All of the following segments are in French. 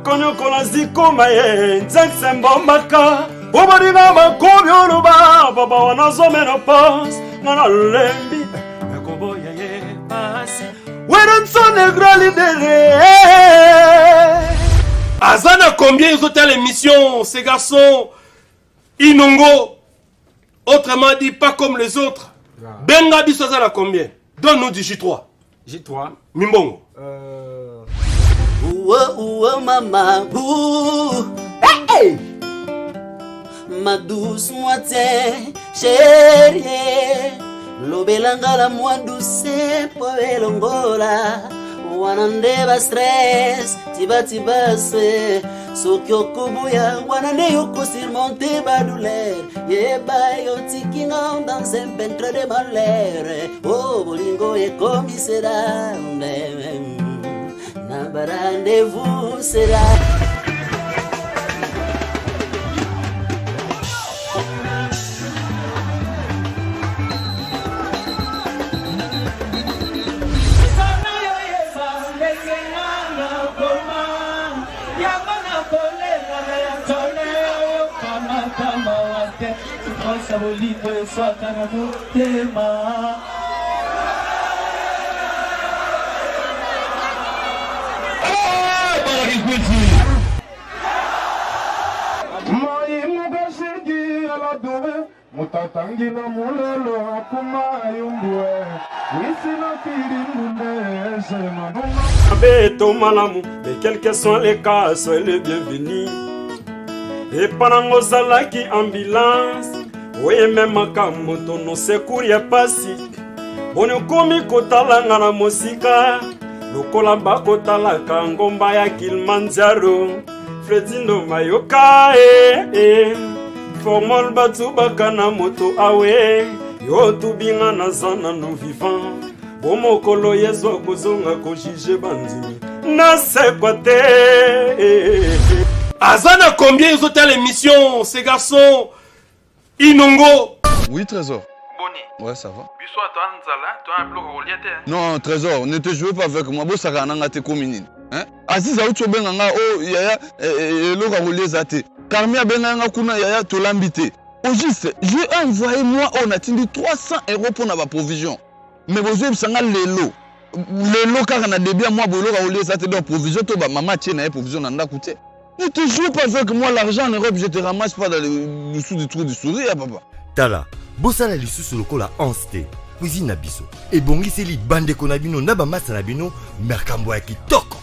Konyo kola ziko maye nzakse mbombaka Bobarina makobi oluba Baba wanazo menopause Nana lembi Yakobo yaye pasi Werenso negro lidere Azana combien ils ont l'émission ces garçons Inongo autrement dit pas comme les autres Benga biso azana combien Donne-nous du J3 J3 Mimbongo Ouah maman Hey ma douce moitié chérie Lobelanga la moi douce Poelongola Wanandeba stress Tiba se Sokyo kubuya Wanande yoko surmonter ba douleur Yeba yo tikinga dans un peintre de malheur Oh bolingo et commissera Naba rendez-vous sera Mutatangi na mulelo akuma yumbwe Wisina kirimune Semanuma Beto malamu Mais quels que soient les cas Soyez les bienvenus Et pendant salaki ambulance Oye même kamoto no secours ya pasi Boni komi kotala ngana mosika Lokola bakotala kangomba ya Kilimanjaro Fredindo mayoka Formol batu bakana moto awe Yo tubinga na zana no vivant Bomokolo yezo kozonga ko jige bandimi Na sekwate Azana combien ils ont l'émission ces garçons Inongo Oui Trésor. Boni. Ouais ça va. Biso toi nzala, toi un bloc relié. Non Trésor, ne te jouez pas avec moi. Bosaka nanga te kominine. Hein? Aziz auto benganga oh yaya eloko relié zate. Carmia benganga kuna yaya tolambite. Au juste, j'ai envoyé moi on a tindi 300 € pour na provision. Mais vous avez sanga lelo. Lelo kaka na débia moi boloko relié zate donc provision to ba maman tiena provision na ndakute. Ne te joue pas avec moi, l'argent en Europe, je te ramasse pas dans le dessous du trou du sourire, papa. Tala, bosala lisusu lokola anste, cuisine na biso. Et bongiseli bande konabino na ba masa na bino, merkambo ya kitoko.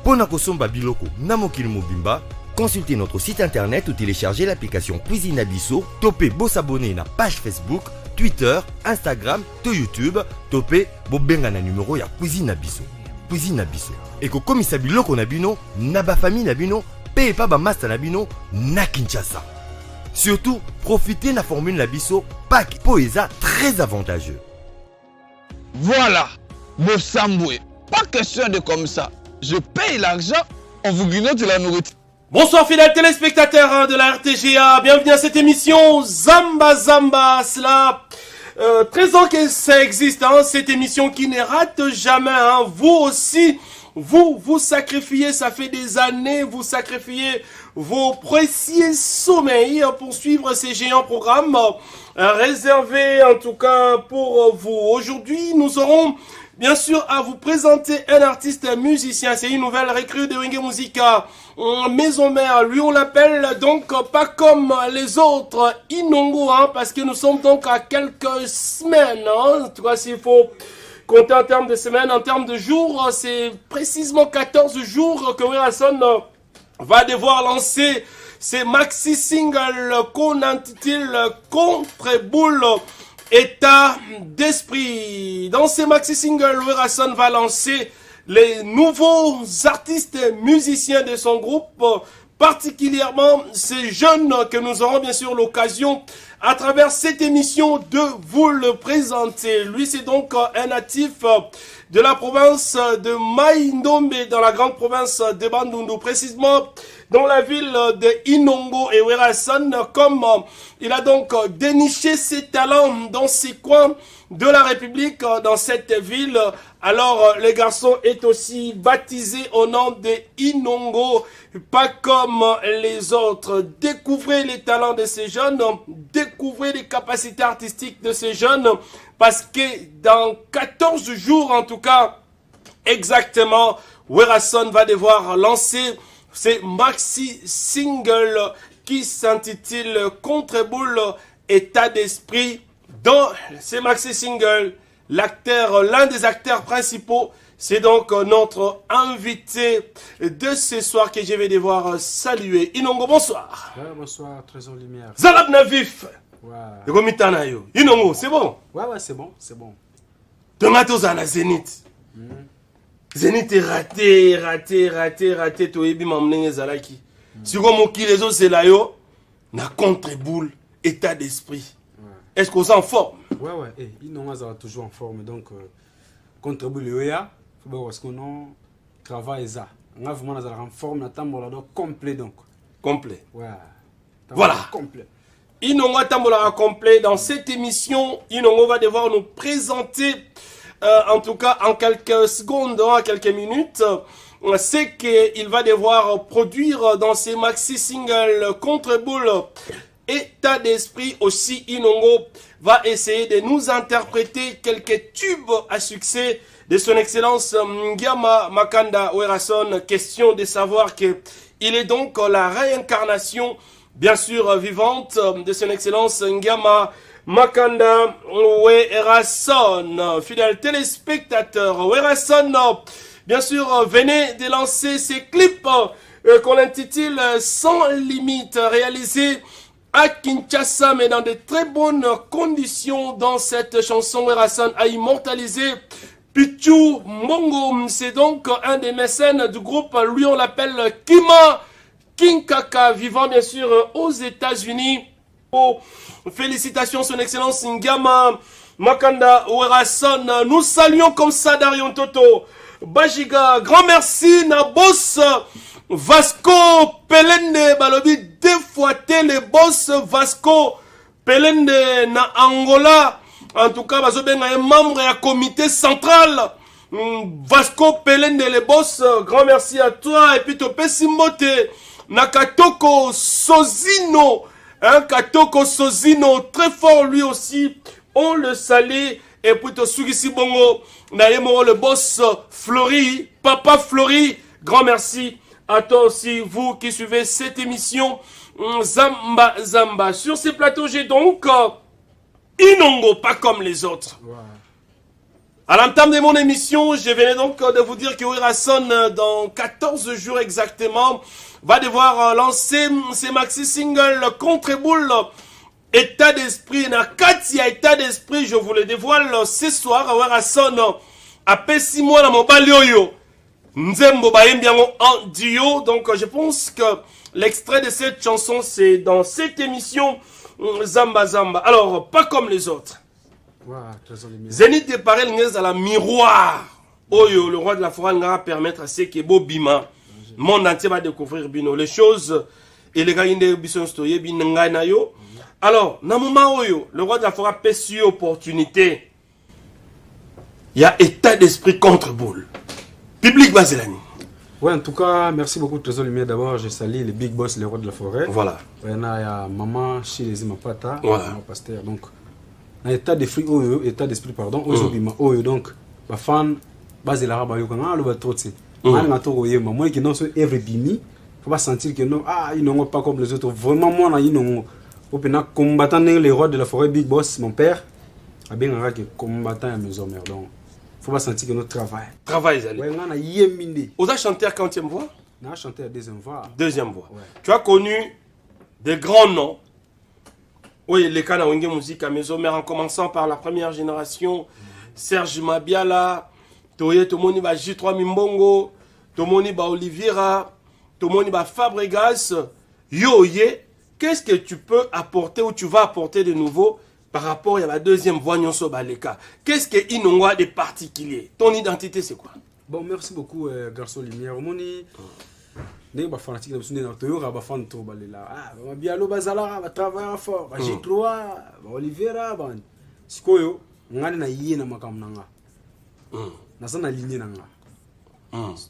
Pona kosomba biloko na mokili mobimba, consultez notre site internet ou téléchargez l'application Cuisine na biso, topez bo s'abonner na page Facebook, Twitter, Instagram, to YouTube, topez bo benga na numéro ya Cuisine na biso. Cuisine na biso. Et ko komisa biloko na bino, na ba famille na bino, paye pas ba master nabino na Kinshasa. Surtout, profitez de la formule Nabiso pack Poesa très avantageux. Voilà, Bossamboué. Pas question de comme ça. Je paye l'argent, on vous grignote la nourriture. Bonsoir fidèles téléspectateurs de la RTGA, bienvenue à cette émission Zamba Zamba. Cela 13 ans que ça existe, hein, cette émission qui ne rate jamais. Hein. Vous aussi, vous sacrifiez, ça fait des années, vous sacrifiez vos précieux sommeils pour suivre ces géants programmes réservés en tout cas pour vous. Aujourd'hui, nous aurons bien sûr à vous présenter un artiste musicien. C'est une nouvelle recrue de Wenge Musica Maison Mère. Lui, on l'appelle donc pas comme les autres Inongo, hein, parce que nous sommes donc à quelques semaines. Hein. En tout cas, s'il faut compter en termes de semaines, en termes de jours, c'est précisément 14 jours que Werason va devoir lancer ses maxi singles qu'on intitule Contre Boule État d'esprit. Dans ces maxi singles, Werason va lancer les nouveaux artistes musiciens de son groupe, particulièrement ces jeunes que nous aurons bien sûr l'occasion à travers cette émission de vous le présenter. Lui, c'est donc un natif de la province de Maïndombe, dans la grande province de Bandundu, précisément dans la ville de Inongo et Werason. Comme il a donc déniché ses talents dans ces coins, de la République dans cette ville. Alors, le garçon est aussi baptisé au nom de Inongo, pas comme les autres. Découvrez les talents de ces jeunes, découvrez les capacités artistiques de ces jeunes, parce que dans 14 jours, en tout cas, exactement, Werason va devoir lancer ses maxi singles qui s'intitule Contre-boule état d'esprit. Dans ces maxi singles, l'un des acteurs principaux, c'est donc notre invité de ce soir que je vais devoir saluer. Inongo, bonsoir. Ouais, bonsoir, Trésor Lumière. Zalab Navif. Ouais. Inongo, c'est bon? Ouais, c'est bon, c'est bon. Tomato à la Zénith. Zénith est raté. Toyebi mamnenge zalaki. Si vous avez les autres, c'est là, na contre-boule, état d'esprit. Ouais. Est-ce qu'on est en forme? Ouais. Ils sont toujours en forme. Donc, contre-boule, il faut parce qu'on travaille ça. On a vraiment en forme, on a complet donc. Complet. Ouais. Voilà. Complet. Inongo Tambola complet. Dans cette émission, Inongo va devoir nous présenter, en tout cas en quelques secondes, en quelques minutes, c'est qu'il va devoir produire dans ses maxi singles Contre-boule, état d'esprit. Aussi, Inongo va essayer de nous interpréter quelques tubes à succès de son excellence Ngiama Makanda Werason. Question de savoir qu'il est donc la réincarnation, bien sûr vivante, de son excellence Ngiama Makanda Werason. Fidèle téléspectateur, Werason, bien sûr, venez de lancer ces clips qu'on intitule Sans limite, réalisés à Kinshasa, mais dans de très bonnes conditions. Dans cette chanson, Werason a immortalisé Pichu Mbongo. C'est donc un des mécènes du groupe. Lui, on l'appelle Kima Kinkaka, vivant bien sûr aux États-Unis. Oh, félicitations, son excellence Ngiama Makanda Werason. Nous saluons comme ça Darion Toto Bajiga. Grand merci na boss Vasco Pelende balobi défoité les boss Vasco Pelende na Angola. En tout cas, bazobenga un membre et comité central. Vasco Pelende les boss. Grand merci à toi. Et puis Topé Simote Nakatoko Sozino. Katoko Sozino, très fort lui aussi. On le salue. Et puis Sugisi Bongo. Naïmo le boss Flori. Papa Flori. Grand merci à toi aussi, vous qui suivez cette émission Zamba Zamba. Sur ces plateaux, j'ai donc Inongo, pas comme les autres. Ouais. À l'entame de mon émission, je venais donc de vous dire que Werason, dans 14 jours exactement, va devoir lancer ses maxi singles Contre-boule, état d'esprit. Na Katia, état d'esprit, je vous le dévoile ce soir. Werason, après 6 mois dans mon balioyo. Nzembo Bayembiango en duo. Donc je pense que l'extrait de cette chanson, c'est dans cette émission Zamba Zamba. Alors, pas comme les autres. Wow, Zénith de Parel Ngez à la miroir. Oyo, le roi de la forêt va permettre à ceux qui beau bima. Le monde entier va découvrir bino. Les choses, et les gars, ils ne sont stoyés, binanga na yo. Alors, na moment oyo, le roi de la forêt pèse sur opportunité. Il y a état d'esprit contre-boule. Public Bazelani. Ouais, en tout cas, merci beaucoup Trésor Lumière. D'abord, je salue les big boss, les rois de la forêt. Voilà. Il y a maman, Chilezi Mapata, voilà. Pasteur. Donc, dans l'état d'esprit, donc, ma fan, base la rabat, le bateau, c'est. Moi qui n'ont pas every bini, faut pas sentir que non, ils n'ont pas comme les autres. Vraiment, moi, ils n'ont pas combattant les rois de la forêt, big boss, mon père, a bien un combattant à mes hommes. Donc, faut pas sentir que notre travail. Travail, Zali. Ouais, on a yéminé. Vous avez chanté à quantième voix? On a chanté à deuxième voix. Deuxième voix. Ouais. Tu as connu des grands noms. Oui, les cas de musique à mes hommes, en commençant par la première génération, Serge Mabiala, Toye Tomoni ba J3 Mimbongo, Tomoni ba Oliveira, Tomoni ba Fabregas, Yoye. Qu'est-ce que tu peux apporter ou tu vas apporter de nouveau par rapport à la deuxième voix Nyonso Baleka? Qu'est-ce que Inongo a de particulier? Ton identité, c'est quoi? Bon, merci beaucoup, garçon Lumière. Moni, ne ba fanatique na sunde na toyora ba fan to balela. Bialo bazala ba travailler fort. Ba J3, ba Oliveira, ba Sikoyo. ngani na yé na makambo nanga naza na ligne nanga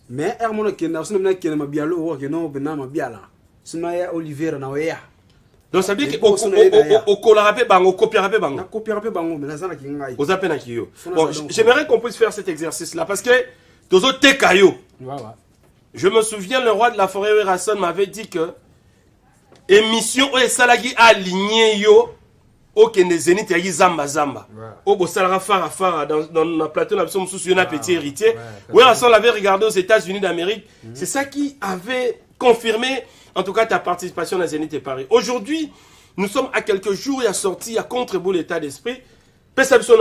mais er mono kenda sino na kenda mabialo wo ke no bena mabiala sino ya Olivier na oya donc ça veut dire que au copiera pe bango na copiera pe bango mais naza na kingai aux appels à Kyo. Bon, j'aimerais qu'on puisse faire cet exercice là parce que Tozo Tekayo. Je me souviens, le roi de la forêt Rasson m'avait dit que émission et salagi aligné yo au Kende Zénith et Zamba Zamba. Au Bossalara Fara dans la plateau de l'absence sous un petit héritier. Oui, Rasson l'avait regardé aux États-Unis d'Amérique. C'est ça qui avait confirmé, en tout cas, ta participation à Zénith et Paris. Aujourd'hui, nous sommes à quelques jours, il a sorti, il a contribué l'état d'esprit. Perception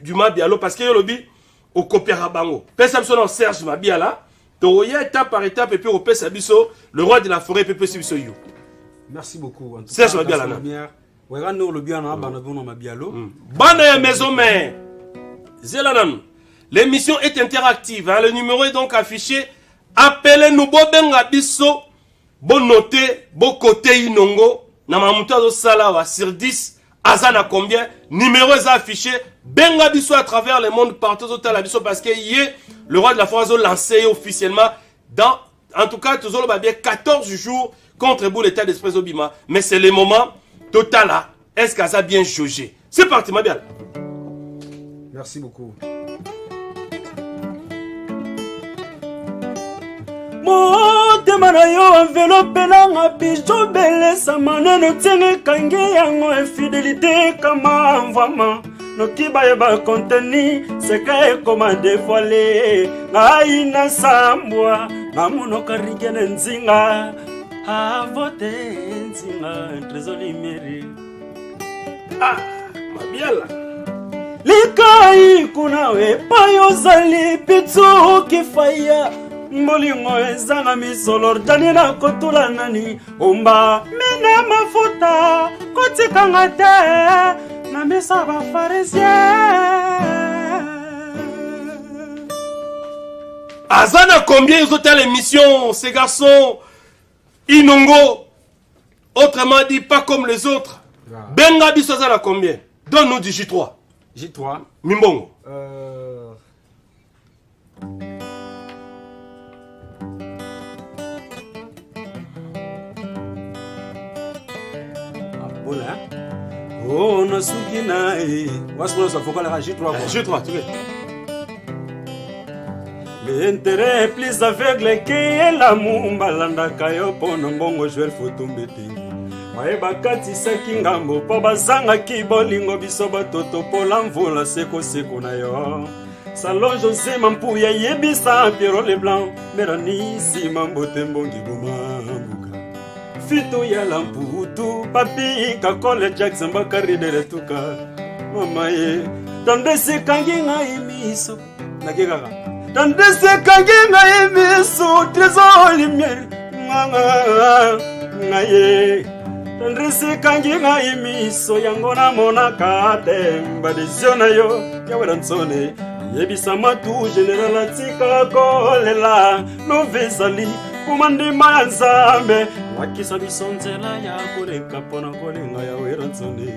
du Mabialo parce que lobby au Copiera Bango. Perception Serge Mabiala. Toya étape par étape et puis au Pesabiso, le roi de la forêt Pepe Sibiso you. Merci beaucoup. Serge Mabiala. Ouais, nous le bien dans Mabialo. Bonne maison mère. Zelanan. L'émission est interactive. Hein. Le numéro est donc affiché. Appelez-nous Bobenga Biso. Bon noté, bon côté Inongo. Namamuta do Salawa sur 10. Azana combien? Numéro est affiché. Benga Biso à travers le monde partout au Talabiso parce que hier, le roi de la forêt a lancé officiellement dans, en tout cas, toujours le bien 14 jours contre l'état d'esprit Obima. Mais c'est le moment total là. Est-ce que ça a bien jaugé? C'est parti, ma bien. Merci beaucoup. motema na yo enveloppe nanga bijo belesa maneno tienge kange yango infidélité kama mvama nokiba yeba contenu seka ekoma dévoilé ngai na sambwa namunoka rigene nzinga avote nzinga trésor mairie mabiala likai kuna we payo zali pitsu kifaya Molingo ezanga misolor dani na kotula nani Omba mena mafuta kotika ngate Na mesa ba pharisien Azana combien ils ont l'émission ces garçons Inongo autrement dit pas comme les autres Benga biso azana combien Donne-nous du J3 J3 Mimbongo Oh, na sugina Waspo sa focal à J3 J3 tu veux L'intérêt est plus aveugle que l'amour Mbalanda kayo pono mbongo Joel Fotumbeti Maeba kati saki ngambo Po bazanga ki bolingo biso batoto Po lamvula seko seko na yo Salon José Mampuya yebisa Pierrot Leblanc Merani si mambote mbongi buma Fito ya lamputu papi kakole Jackson bakari de retuka mama ye tandese kangi nga imiso nakekaka tandese kangi nga imiso trésor lumière nga ye tandese kangi nga imiso yango na monaka te mbadesio na yo yawela nsone yebisa matu général atika kolela novezali kumandima ya nzambe wakisa bisonzela ya koleka pona kolenga ya weranzone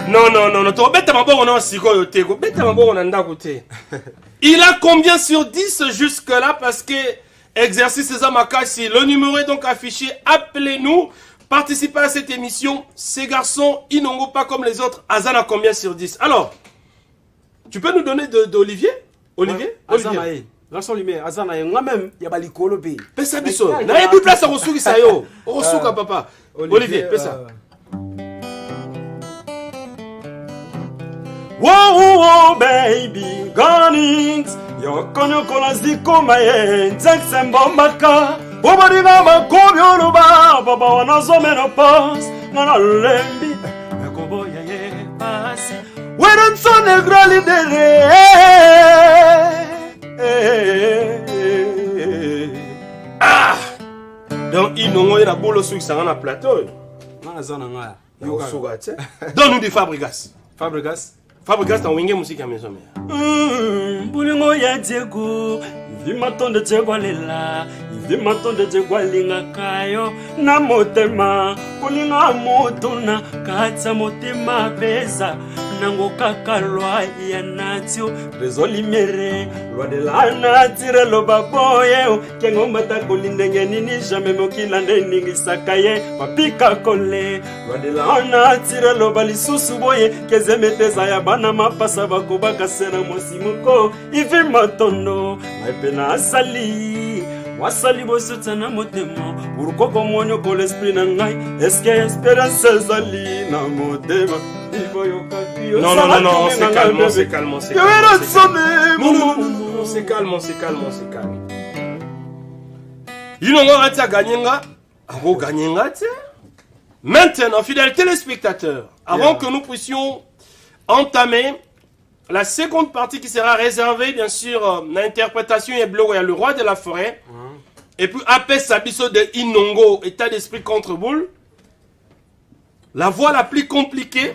non to beta mabongo na sikoyo te ko beta mabongo na ndako te il a combien sur 10 jusque là parce que exercice ces amakasi le numéro est donc affiché appelez-nous participez à cette émission ces garçons Inongo pas comme les autres Azana combien sur 10 alors tu peux nous donner d'Olivier Olivier Olivier Garçon lumière, azana nga même ya balikolo pe. Pesa biso. Na yebi place rosuki sa yo. Rosuka papa. Olivier, pesa. Wow baby, Gonix. Yo konyo kolanzi koma ye, Jackson bombaka. Bobariga bakobyo luba, baba wanazo menopause. Ngana lembi, yakobo ya ye pasi. Weren't so negrali dele. Donc Inongo et la boule sur ça na plateau. Donne-nous des Fabregas. Fabregas dans Wenge musique à maison mère. Bulingo ya Diego, vimatonde Diego lela, vimatonde jegwalinga kayo na motema kulinga motuna katsa motema pesa nango kakalwa ya natio rezolimere lwa de la natire lo baboye kengo mata kulindenge nini jamais mokilande ningi sakaye mapika kole lwa de la natire lo balisusu boye kezemeteza ya bana mapasa bakobaka sena mosimuko ivi matondo maipena asali wasali bosutana motema urukoko monyo ko l'esprit na ngai est-ce que espérance zali na motema non, on s'est calme, on s'est calme, on s'est calme. Maintenant, fidèles téléspectateurs, avant que nous puissions entamer la seconde partie qui sera réservée, bien sûr, l'interprétation et le roi de la forêt, et puis après Sabiso de Inongo, état d'esprit contre boule, la voix la plus compliquée.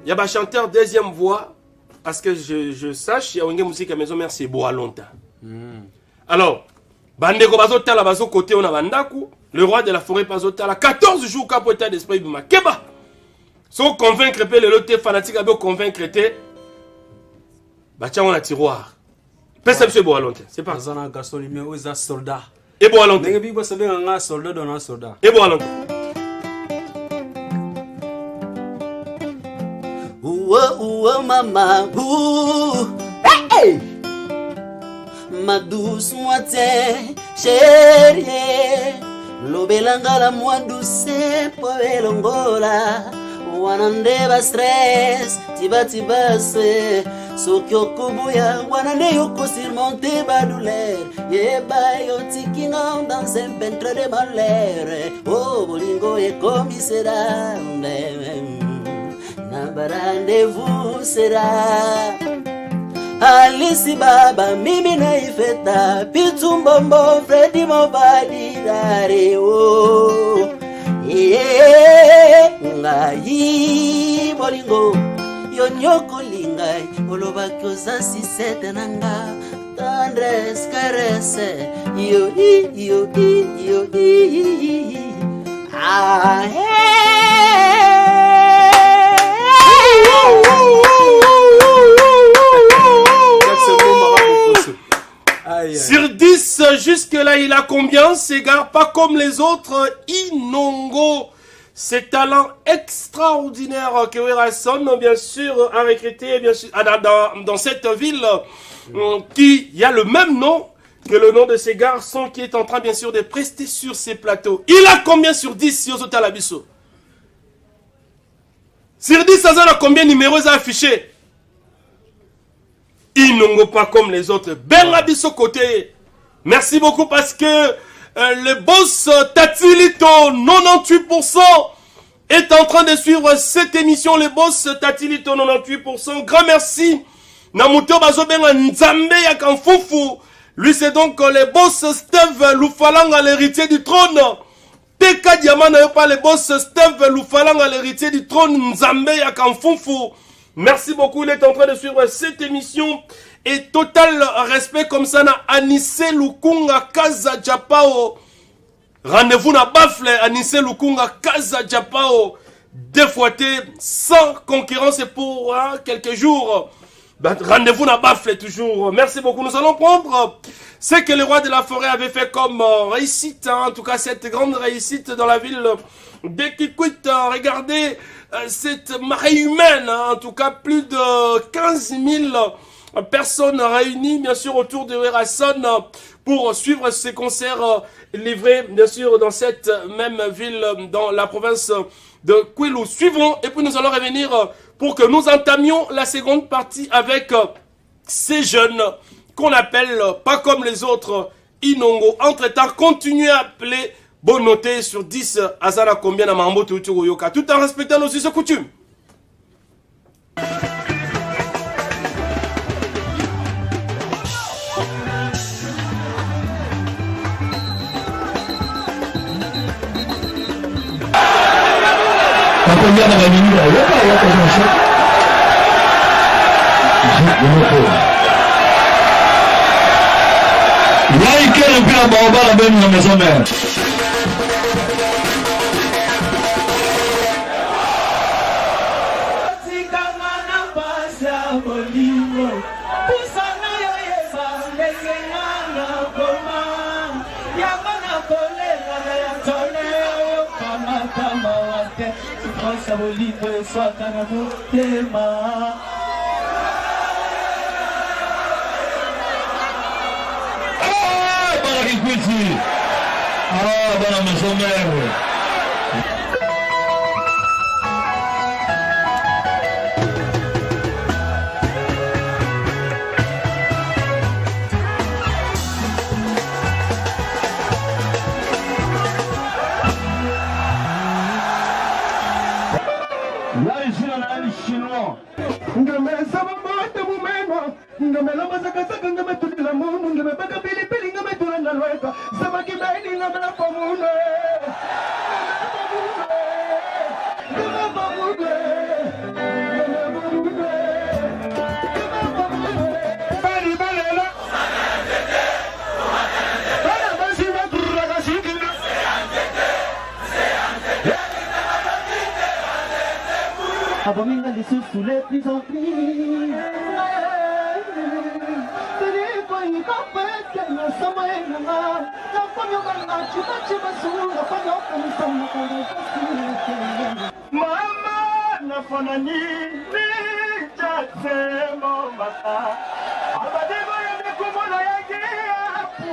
Il y a un chanteur deuxième voix, parce que je sache, il y a une musique à maison mère, c'est Boa longtemps. Alors, Bandeko Bazotala Bazo côté on a Bandaku, le roi de la forêt Bazotala, 14 jours pour état d'esprit Bima Keba. Sans convaincre le loté fanatique à convaincre te, Bacha on a tiroir. Perception Boa longtemps, c'est pas. Zana Gasolimé aux soldats. Et Boa longtemps. Nengebi Boa saber un soldat dans un soldat. Et Boa longtemps. Ouah mama, ouh, hey, ma douce moitié, chérie, l'obelanga la moi douce, poelongola, wanande ba stress, tiba se, sokyo kubuya, wanande yoko surmonter ba douleur, yeba yo tikinga dans un peintre de malheur, oh bolingo et commissaire. Rendez-vous sera Alice Baba Mimi Naifeta Pitumbombo Freddy Mobali Dare oh Ngai Bolingo Yonyoko Lingai Olobakyo Zasi Setenanga Tendresse caresse Yo Ah Sur 10, jusque-là, il a combien? Ségare, pas comme les autres. Inongo, ces talents extraordinaires que Werason, bien sûr, a recruté bien sûr, dans cette ville qui y a le même nom que le nom de ces garçons qui est en train, bien sûr, de prester sur ces plateaux. Il a combien sur 10, Yozo Talabiso? Sur 10, ça a combien de numéros affichés? Inongo pas comme les autres. Ben Abisso côté. Merci beaucoup parce que le boss Tatilito 98% est en train de suivre cette émission. Le boss Tatilito 98%. Grand merci. Namuto Bazo Ben Nzambe Yakanfufu. Lui c'est donc le boss Steve Loufalanga, l'héritier du trône. Teka Diamant n'a pas le boss Steve Loufalanga, l'héritier du trône. Nzambe Yakanfufu. Merci beaucoup, il est en train de suivre cette émission. Et total respect comme ça, na Anissé Lukunga Kaza Japao. Rendez-vous na Bafle, Anissé Lukunga Kaza Japao. Défouetté, sans concurrence pour quelques jours. Rendez-vous na Bafle toujours. Merci beaucoup. Nous allons prendre ce que le roi de la forêt avait fait comme réussite. En tout cas, cette grande réussite dans la ville de Kikwit. Regardez cette marée humaine. En tout cas, plus de 15 000 personnes réunies, bien sûr, autour de Werason pour suivre ces concerts livrés, bien sûr, dans cette même ville, dans la province de Kwilu. Suivons, et puis nous allons revenir pour que nous entamions la seconde partie avec ces jeunes qu'on appelle, pas comme les autres, Inongo. Entre-temps, continuez à appeler Bonoté sur 10 Azara combien à Mambo Yoka, tout en respectant nos us et coutumes. Like le plus important, la bonne maison mère. Ah, bonne maison mère. Abominga les sous les plus en plus. Mama nafanani ni jate momata abadego ya kumona yake apu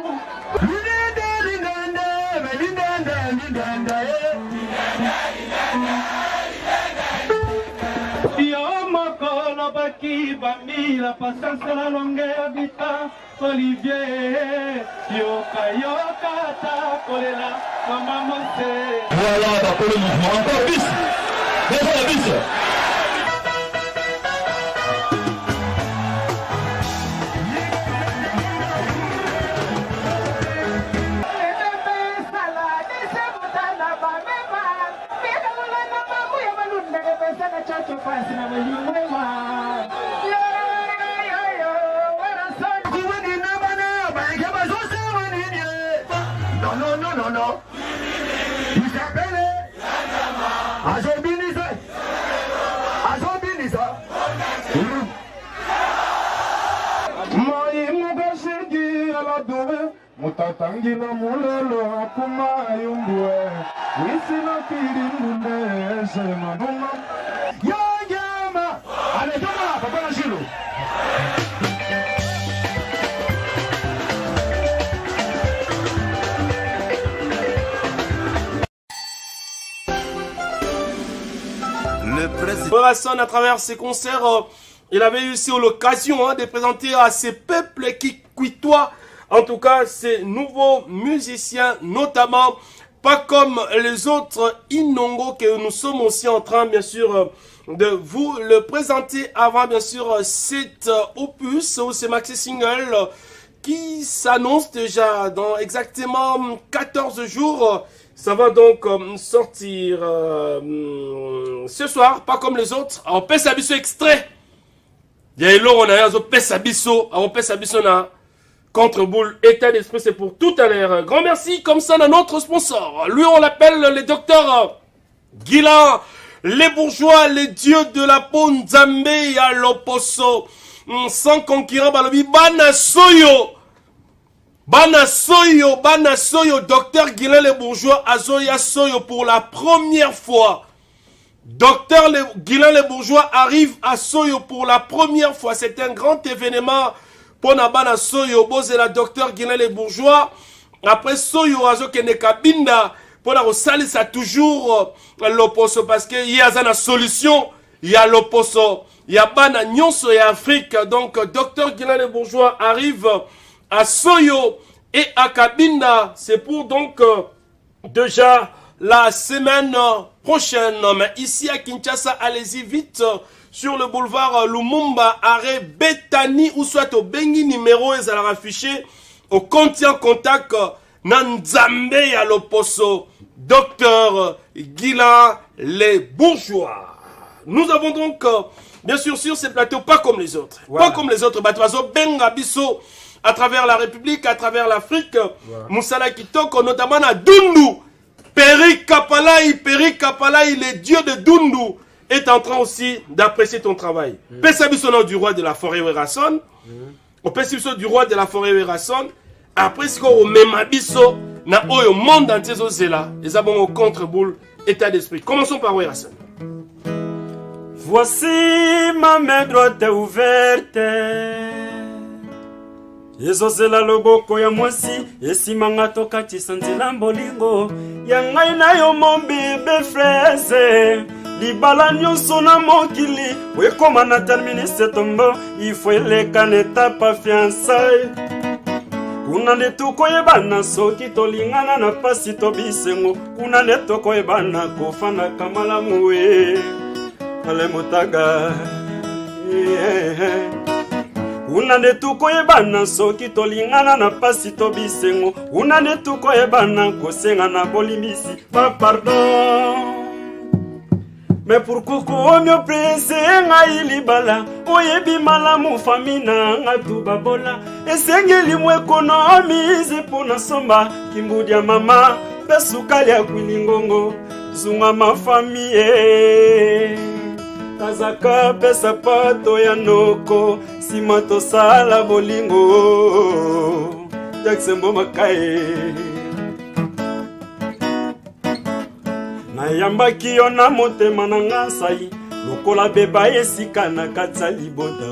lindende yo makolo baki bamila pasasa la longue habita Olivier yoka ta kolela mama mose. Voilà, bah, pour le mouvement encore bis. Bonjour la bis. Non. Il s'appelle Azobinisa. Moi, Mugashigi à la douée, Mutatangi na mulelo akuma yumbue. Wisina kirimune, c'est manuma. Yama! Allez, Thomas, papa Angelo. Hassan, à travers ses concerts, il avait eu aussi l'occasion de présenter à ces peuples qui quitoient, en tout cas, ces nouveaux musiciens, notamment, pas comme les autres Inongo que nous sommes aussi en train, bien sûr, de vous le présenter avant, bien sûr, cet opus ou ce maxi single qui s'annonce déjà dans exactement 14 jours. Ça va donc sortir ce soir, pas comme les autres. Alors, pèse abisso extrait. Il y a l'eau, on a pèse abisso. Alors, pèse abisso na contre boule. État d'esprit, c'est pour tout à l'heure. Grand merci, comme ça, à notre sponsor. Lui, on l'appelle le docteur Guilan, les bourgeois, les dieux de la peau, Nzambe, à l'Oposo. Sans concurrent, balobi, bana soyo. Bana soyo, docteur Guilain les bourgeois, azoya soyo pour la première fois. Docteur Guilain les bourgeois arrive à Soyo pour la première fois. C'est un grand événement pour Bana Soyo. Bose la docteur Guilain les bourgeois. Après Soyo, azo kene kabinda. Pour la salle, ça toujours l'opposo parce qu'il y a une solution. Il y a l'opposo. Il y a Bana Nyonso et Afrique. Donc, docteur Guilain les bourgeois arrive à Soyo et à Kabinda. C'est pour donc déjà la semaine prochaine. Mais ici à Kinshasa, allez-y vite sur le boulevard Lumumba, arrêt Betani, ou soit au Bengi numéro et à la affiché au contient contact Nanzambe à l'Oposo, docteur Guilain les bourgeois. Nous avons donc bien sûr sur ces plateaux, pas comme les autres. Voilà. Pas comme les autres. Batwazo Benga Bisso. à travers la République, à travers l'Afrique. Moussala Kitoko, notamment à Dundu. Peri Kapalaï, le dieu de Dundu, est en train aussi d'apprécier ton travail. Pesabisono du roi de la forêt Werason. Au Pesabisono du roi de la forêt Werason. Après, ce qu'on met Mabiso, na oyo monde entier zela, les abons au contre-boule, état d'esprit. Commençons par Werason. Voici ma main droite ouverte. Ezozela loboko ya mwasi esimanga tokatisa nzela mbolingo ya ngai na yo mon bébé fraise libala nyonso na mokili wekoma na termine setombo ifo eleka n'etapa fiançailles kuna nde tokoyebana soki tolingana na pasi tobisengo kuna nde tokoyebana kofanaka malamu e ale motaga una nde tukoyebana soki tolingana na pasi tobisengo una nde tukoyebana kosenga na bolimbisi pa pardon mais pourquoi komi opese ngai libala oyebi malamu fami na nga tubabola esengeli mu ekonomise mpona somba kimbudi ya mama mpe sukali ya kwilingongo zunga mafami kazaka pesa pato ya noko sima tosala bolingo Jackson Makae nayambaki yo na motema na ngasai lokola beba esika na kati ya liboda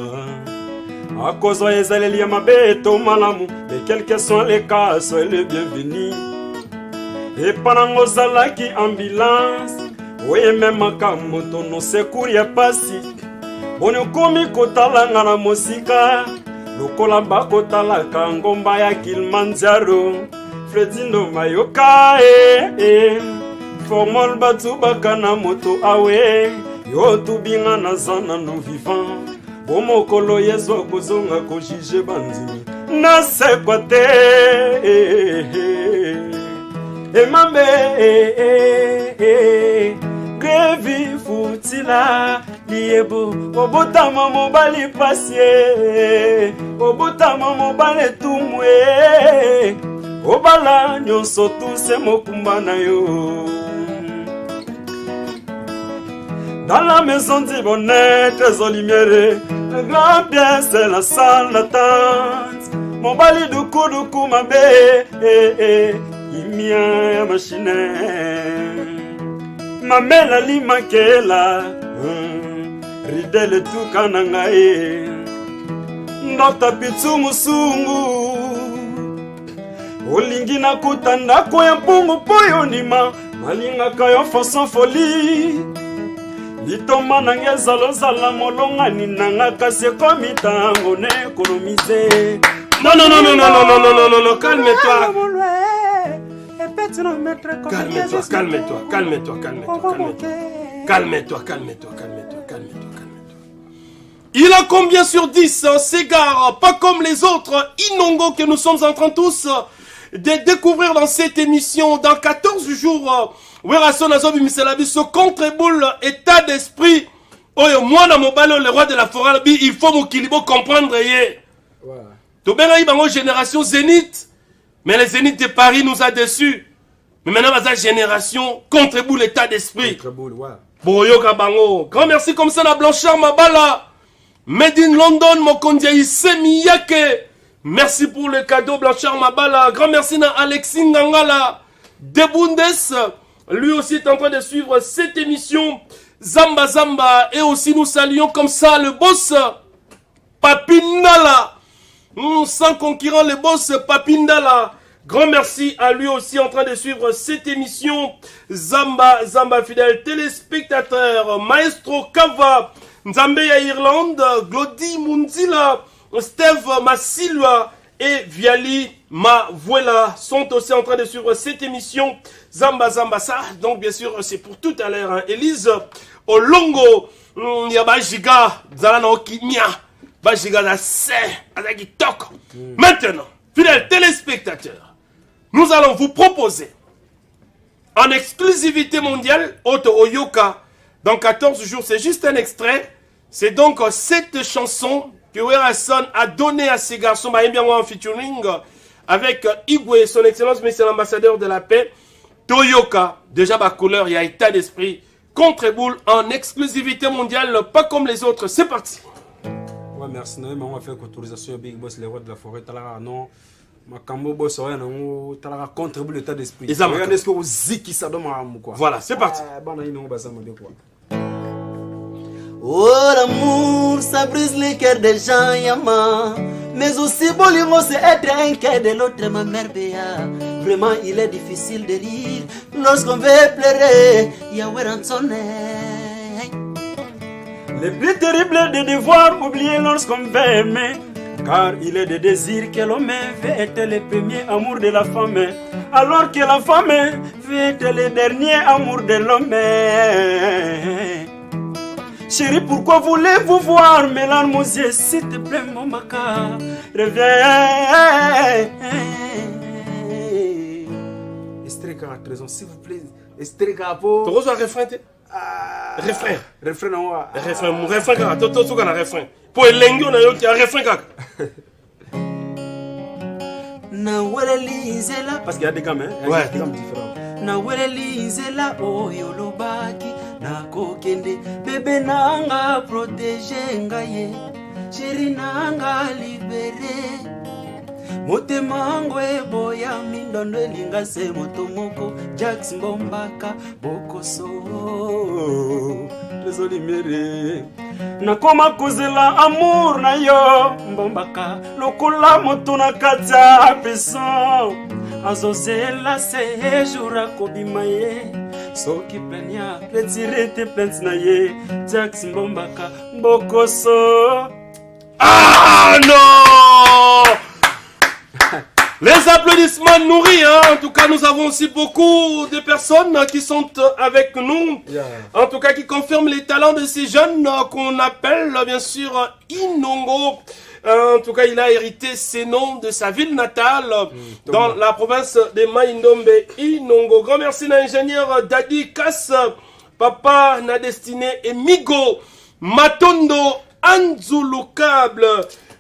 akozwa ezaleli ya mabe to malamu mais quel que soit les cas soyez le bienvenu epanango ozalaki ambulance oyememaka moto no secours ya pasi boni okomi kotalanga na mosika lokola bakotalaka ngomba ya Kilimanjaro Fredindo mayoka formol batu bakana moto awe yo tubinga na zana no vivant bomokolo yezo kozonga ko jije banzimi na sekwate emambe grevi futila liebo obotama mobali pasie obotama mobali tumwe obala nyonso tuse mokumba na yo. Dans la maison du bonnet, trésor lumière, le grand bien c'est la salle d'attente. Mon bali duku ma bé, imia machine. Ma mela lima kela, ridele tu kanangae. Ndota pitu musungu, olingi na kutanda koya mpungu poyo nima, malinga kayo façon folie. Litoma nange zalo zala molonga ninanga kase komitango ne économiser. Non, calme-toi. Calme-toi. Il a combien sur 10, Ségare, pas comme les autres, Inongo que nous sommes en train tous de découvrir dans cette émission. Dans 14 jours, Werason Azobi Miselabiso contre-boule, état d'esprit. Oyo, moi, dans mon ballon, le roi de la forêt, il faut mon kilibo comprendre. Tu bien eu une génération Zénith, mais les Zénith de Paris nous a déçus. Mais maintenant, la génération contre-boule, état d'esprit. Boyo Kabango. Grand merci comme ça, la Blanchard Mabala. Made in London, Mokondia Miyake. Merci pour le cadeau, Blanchard Mabala. Grand merci à Alexis Ngangala. Debundes, lui aussi est en train de suivre cette émission. Zamba Zamba. Et aussi nous saluons comme ça le boss Papindala. Sans concurrent, le boss Papindala. Grand merci à lui aussi en train de suivre cette émission. Zamba fidèle téléspectateur. Maestro Kava. Nzambeya Irlande, Glody Munzila, Steve Massilwa et Viali Mavuela sont aussi en train de suivre cette émission. Zamba ça, donc bien sûr c'est pour tout à l'heure. Hein. Elise Olongo, Yabajiga, Zalana Okimia, Bajiga la Se, Azagi Tok. Maintenant, fidèles téléspectateurs, nous allons vous proposer en exclusivité mondiale, Oto Oyoka, dans 14 jours, c'est juste un extrait. C'est donc cette chanson que Werason a donné à ces garçons, en featuring avec Igwe, son excellence, monsieur l'ambassadeur de la paix, Toyoka, déjà ma couleur, il y a état d'esprit, contre boule en exclusivité mondiale, pas comme les autres. C'est parti. Ouais, merci. On va faire autorisation Big Boss, les rois de la forêt. Non, ma cambo boss, on va contribuer l'état d'esprit. Regardez ce que vous ziki ça donne quoi. Voilà, c'est parti. Oh, l'amour, ça brise les cœurs des gens, Yama. Mais aussi, Bolingo, c'est être un cœur de l'autre, ma mère Béa. Vraiment, il est difficile de rire lorsqu'on veut pleurer. Yahweh Ranson. Le plus terrible est de devoir oublier lorsqu'on veut aimer. Car il est des désirs que l'homme veut être le premier amour de la femme, alors que la femme veut être le dernier amour de l'homme. Chérie, pourquoi voulez-vous voir mes larmes aux yeux? S'il te plaît, mon maca, reviens. Estreka a raison, s'il vous plaît. Estreka, pour. Tu reçois un refrain, refrain. Refrain, non. Refrain, mon refrain, car tu as un refrain. Pour les lengues, on a un refrain, car. Parce qu'il y a des gamins, ouais. Des gamins différents. Na welelizela oyo lobaki na kokende bebe nanga protege ngaye chéri nanga libere motema ngwe boya mindondo elinga se moto moko Jax Mbombaka bokoso désolé mere nakoma kozela amour na yo Mbombaka lokola moto na kati ya peso azozela séjour akobima ye soki plania retire te plainte na ye Jax Mbombaka bokoso. Ah non. Les applaudissements nourris, hein. En tout cas, nous avons aussi beaucoup de personnes qui sont avec nous. En tout cas, qui confirment les talents de ces jeunes qu'on appelle, bien sûr, Inongo. En tout cas, il a hérité ses noms de sa ville natale dans la province de Mai-Ndombe. Inongo. Grand merci à l'ingénieur Dadi Kass, Papa Nadestiné et Migo Matondo Anzulukable.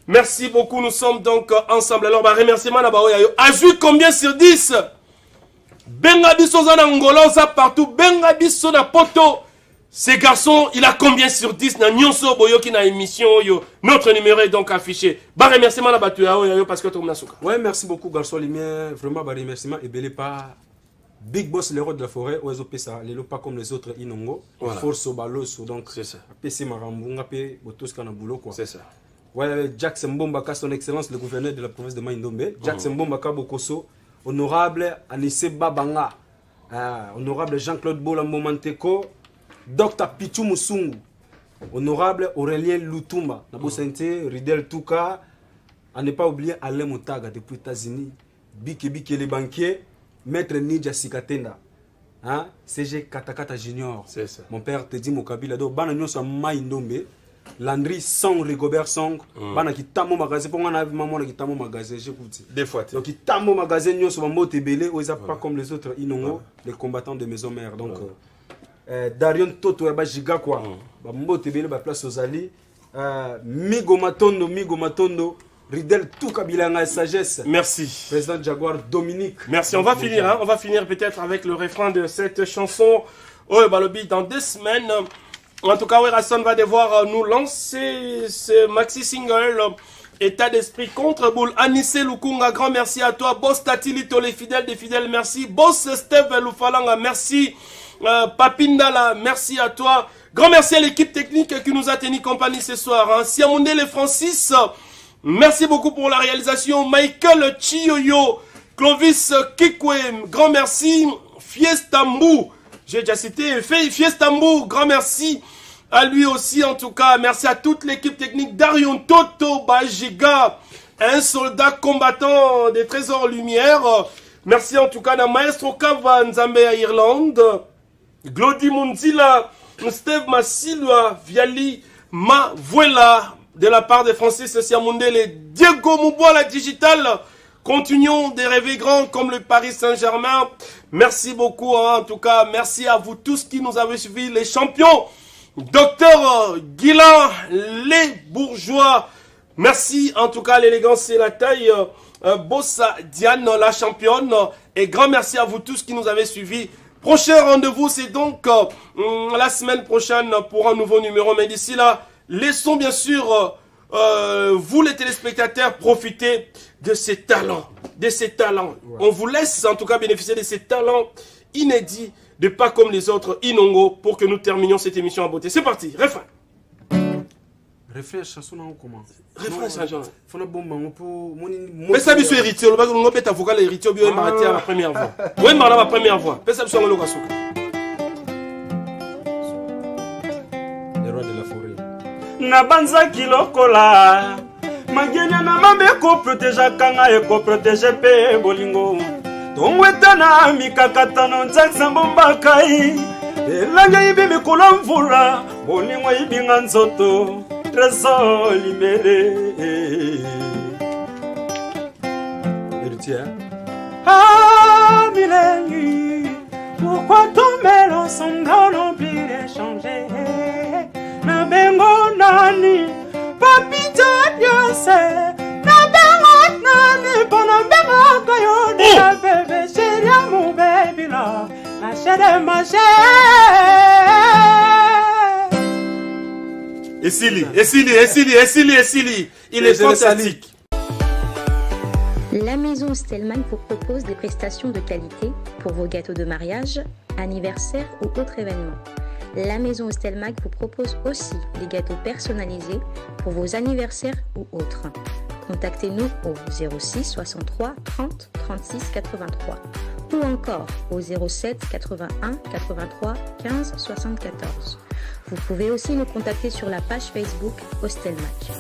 Merci beaucoup, nous sommes donc ensemble. Alors, remerciement à Baoyayo. Azui combien sur 10? Bengabiso zana ngolosa partout. Bengabiso na poto. Ces garçons, il a combien sur 10? Na nyonso boyoki na émission yo. Notre numéro est donc affiché. Remerciement à Baoyayo parce que tu m'as souka. Ouais, merci beaucoup, garçon Lumière. Vraiment, remerciement. Et belé pas Big Boss, les rois de la forêt. Oezo Pesa. Les pas comme les autres Inongo. Force au baloso. Donc, c'est ça. PC Marambunga, P. Botos Kanabulo, quoi. C'est ça. Ouais, Jax Mbombaka, son excellence, le gouverneur de la province de Mai-Ndombe. Jax Mbombaka Bokoso, honorable Anissé Babanga, honorable Jean-Claude Bolambo Manteko, Dr Pichu Musungu, honorable Aurélien Lutumba, Nabo Sente, Ridel Touka, à ne pas oublier Alain Moutaga depuis les États-Unis, Bike les banquiers, Maître Nidja Sikatenda, CG Katakata Junior. C'est ça. Mon père te dit Mokabila, donc Banagnon sur Mai-Ndombe. Landry Song, Rigobert Song, bana qui tamo magasin, pour moi on a vu maman qui tamo magasin, j'écoute. Des fois. Donc qui tamo magasin, nous sommes moté belé, ils ont pas comme les autres Inongo, les combattants de maison mère. Donc Darion Toto eba giga quoi, ba moté belé ba place aux alliés, Migo Matondo, Ridel tout Kabilanga sagesse. Merci. Président Jaguar Dominique. Merci. On va finir, hein. On va finir peut-être avec le refrain de cette chanson. Oh, Balobi dans 2 semaines. En tout cas, Werason va devoir nous lancer ce maxi single État d'esprit contre boule. Anissé Lukunga, grand merci à toi. Boss Tatilito, les fidèles des fidèles, merci. Boss Steve Lufalanga, merci. Papindala, merci à toi. Grand merci à l'équipe technique qui nous a tenu compagnie ce soir. Hein. Siamunde les Francis, merci beaucoup pour la réalisation. Michael Chioyo, Clovis Kikwem, grand merci. Fiestambou, j'ai déjà cité Fiestambou, grand merci à lui aussi en tout cas. Merci à toute l'équipe technique. Darion Toto Bajiga, un soldat combattant des trésors lumière. Merci en tout cas à Maestro Kava Nzambe à Irlande. Glody Munzila, Steve Masilwa, Viali Mavuela de la part de Francis Siamundele et Diego Mouboua la digitale. Continuons de rêver grand comme le Paris Saint-Germain. Merci beaucoup, hein, en tout cas. Merci à vous tous qui nous avez suivis, les champions. Docteur Guilain, les bourgeois. Merci en tout cas l'élégance et la taille. Bossa Diane, la championne. Et grand merci à vous tous qui nous avez suivis. Prochain rendez-vous, c'est donc la semaine prochaine pour un nouveau numéro. Mais d'ici là, laissons bien sûr vous les téléspectateurs profiter de ces talents. De ces talents. Ouais. On vous laisse en tout cas bénéficier de ces talents inédits, de pas comme les autres Inongo, pour que nous terminions cette émission en beauté. C'est parti, refrain. Refrain, chanson, on commence. Refrain, chanson. Faut la bombe, on peut. Mais ça, c'est héritier. Le bac, on peut t'avocat l'héritier, on va arrêter à la première voix. Oui, mais la première voix. Mais ça, c'est le cas. Le roi de la forêt. Nabanza kilokola. Magenya na mabeko protéger kanga eko protéger pe bolingo. Tongwetana mikakatano nzaksa bombakai. Elanga ibi mikolo mvula. Bolingo ibi nzoto. Trésor libéré. Héritier. Ah, Milengi, pourquoi tomber ensemble dans l'oubli d'échanger? Na bengo nani, papita diose. Na bengo nani, bona bengo kayo de la bébé, chérie mon baby là, la chérie ma chérie. Essili, il est fantastique. La maison Stelman vous propose des prestations de qualité pour vos gâteaux de mariage, anniversaire ou autres événements. La maison Stelmac vous propose aussi des gâteaux personnalisés pour vos anniversaires ou autres. Contactez-nous au 06 63 30 36 83 ou encore au 07 81 83 15 74. Vous pouvez aussi nous contacter sur la page Facebook Hostelmac.